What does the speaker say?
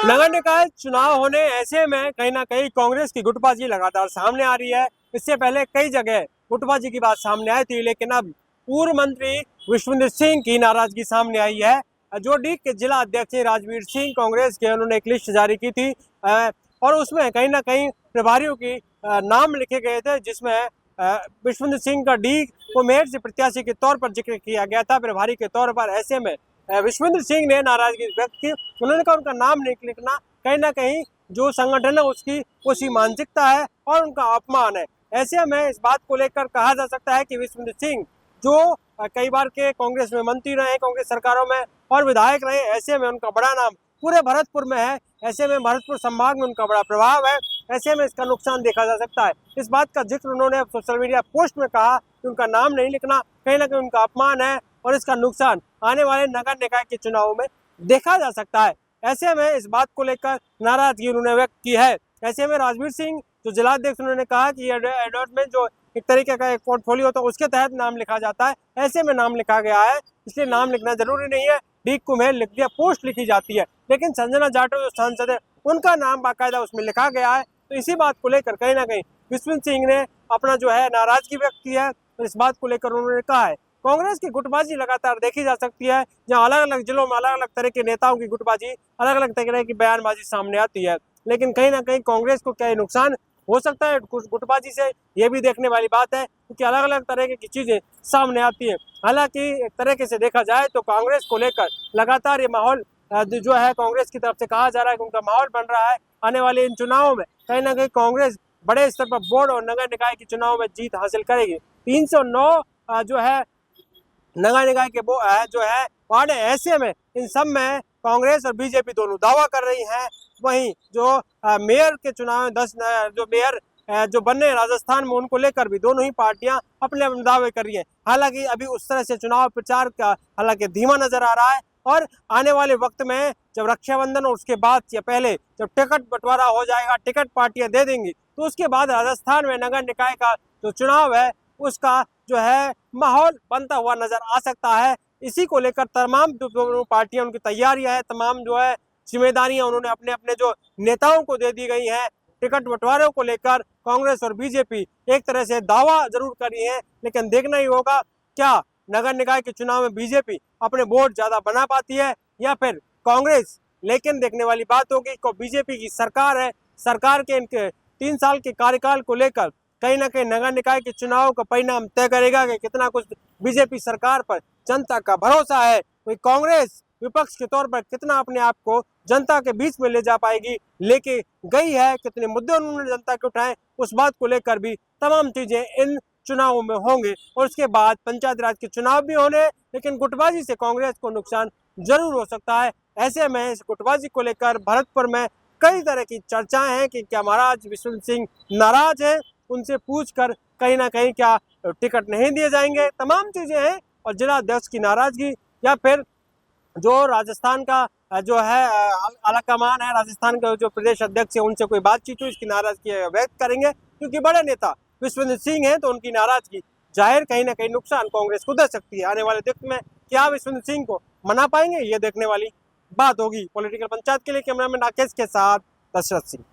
नगर निकाय चुनाव होने ऐसे में कहीं ना कहीं कांग्रेस की गुटबाजी लगातार सामने आ रही है। इससे पहले कई जगह गुटबाजी की बात सामने आई थी, लेकिन अब पूर्व मंत्री विश्वेंद्र सिंह की नाराजगी सामने आई है। जो डी के जिला अध्यक्ष राजवीर सिंह कांग्रेस के, उन्होंने एक लिस्ट जारी की थी और उसमें कहीं ना कहीं प्रभारियों की नाम लिखे गए थे, जिसमें विश्वेंद्र सिंह का डी को मेयर से प्रत्याशी के तौर पर जिक्र किया गया था, प्रभारी के तौर पर। ऐसे में विश्वेंद्र सिंह ने नाराजगी व्यक्त की। उन्होंने कहा उनका नाम नहीं लिखना कहीं ना कहीं जो संगठन है उसकी उसी मानसिकता है और उनका अपमान है। ऐसे में इस बात को लेकर कहा जा सकता है कि विश्वेंद्र सिंह जो कई बार के कांग्रेस में मंत्री रहे, कांग्रेस सरकारों में और विधायक रहे, ऐसे में उनका बड़ा नाम पूरे भरतपुर में है। ऐसे में भरतपुर संभाग में उनका बड़ा प्रभाव है। ऐसे में इसका नुकसान देखा जा सकता है। इस बात का जिक्र उन्होंने सोशल मीडिया पोस्ट में कहा कि उनका नाम नहीं लिखना कहीं ना कहीं उनका अपमान है और इसका नुकसान आने वाले नगर निकाय के चुनाव में देखा जा सकता है। ऐसे में इस बात को लेकर नाराजगी उन्होंने व्यक्त की है। ऐसे में राजवीर सिंह जो जिलाध्यक्ष, उन्होंने कहा कि एडवर्टाइजमेंट जो एक तरीके का एक पोर्टफोलियो होता है उसके तहत नाम लिखा जाता है। ऐसे में नाम लिखा गया है, इसलिए नाम लिखना जरूरी नहीं है। डीक को मेल लिख दिया, पोस्ट लिखी जाती है, लेकिन संजना जाटव जो सांसद है उनका नाम बाकायदा उसमें लिखा गया है। तो इसी बात को लेकर कहीं ना कहीं विश्वेंद्र सिंह ने अपना जो है नाराजगी व्यक्त की है। तो इस बात को लेकर उन्होंने कहा है कांग्रेस की गुटबाजी लगातार देखी जा सकती है, जहां अलग अलग जिलों में अलग अलग तरह के नेताओं की गुटबाजी, अलग अलग तरह की बयानबाजी सामने आती है। लेकिन कहीं ना कहीं कांग्रेस को क्या नुकसान हो सकता है गुटबाजी से, ये भी देखने वाली बात है, क्योंकि अलग अलग तरह की चीजें सामने आती है। हालांकि एक तरीके से देखा जाए तो कांग्रेस को लेकर लगातार ये माहौल जो है कांग्रेस की तरफ से कहा जा रहा है कि उनका माहौल बन रहा है। आने वाले इन चुनावों में कहीं ना कहीं कांग्रेस बड़े स्तर पर बोर्ड और नगर निकाय के चुनाव में जीत हासिल करेगी। 309 जो है नगर निकाय के जो है वार्ड है, ऐसे में इन सब में कांग्रेस और बीजेपी दोनों दावा कर रही हैं। वहीं जो मेयर के चुनाव में 10 जो मेयर जो बनने राजस्थान में, उनको लेकर भी दोनों ही पार्टियां अपने अपने दावे कर रही हैं। हालांकि अभी उस तरह से चुनाव प्रचार का हालांकि धीमा नजर आ रहा है और आने वाले वक्त में जब रक्षाबंधन और उसके बाद या पहले जब टिकट बंटवारा हो जाएगा, टिकट पार्टियां दे देंगी, तो उसके बाद राजस्थान में नगर निकाय का जो चुनाव है उसका जो है माहौल बनता हुआ नजर आ सकता है। इसी को लेकर तमाम जो पार्टियां, उनकी तैयारियां हैं, तमाम जो है जिम्मेदारियां उन्होंने अपने अपने जो नेताओं को दे दी गई हैं। टिकट बंटवारे को लेकर कांग्रेस और बीजेपी एक तरह से दावा जरूर करी है, लेकिन देखना ही होगा क्या नगर निकाय के चुनाव में बीजेपी अपने वोट ज्यादा बना पाती है या फिर कांग्रेस। लेकिन देखने वाली बात होगी कि बीजेपी की सरकार है, सरकार के इनके 3 साल के कार्यकाल को लेकर कहीं ना कहीं नगर निकाय के चुनाव का परिणाम तय करेगा कि कितना कुछ बीजेपी सरकार पर जनता का भरोसा है। वही कांग्रेस विपक्ष के तौर पर कितना अपने आप को जनता के बीच में ले जा पाएगी, लेके गई है, कितने मुद्दे उन्होंने जनता के उठाए, उस बात को लेकर भी तमाम चीजें इन चुनावों में होंगे। और उसके बाद पंचायत राज के चुनाव भी होने, लेकिन गुटबाजी से कांग्रेस को नुकसान जरूर हो सकता है। ऐसे में इस गुटबाजी को लेकर भरतपुर में कई तरह की चर्चाएं हैं कि क्या महाराज विश्वेंद्र सिंह नाराज है, उनसे पूछकर कहीं ना कहीं क्या टिकट नहीं दिए जाएंगे, तमाम चीजें हैं। और जिला अध्यक्ष की नाराजगी या फिर जो राजस्थान का जो है आला कमान है, राजस्थान का जो प्रदेश अध्यक्ष है, उनसे कोई बातचीत हुई, इसकी नाराजगी व्यक्त करेंगे, क्योंकि बड़े नेता विश्वेंद्र सिंह हैं, तो उनकी नाराजगी जाहिर कहीं ना कहीं नुकसान कांग्रेस को दे सकती है। आने वाले वक्त में क्या विश्वेंद्र सिंह को मना पाएंगे, ये देखने वाली बात होगी। पॉलिटिकल पंचायत के लिए कैमरामैन राकेश के साथ दशरथ सिंह।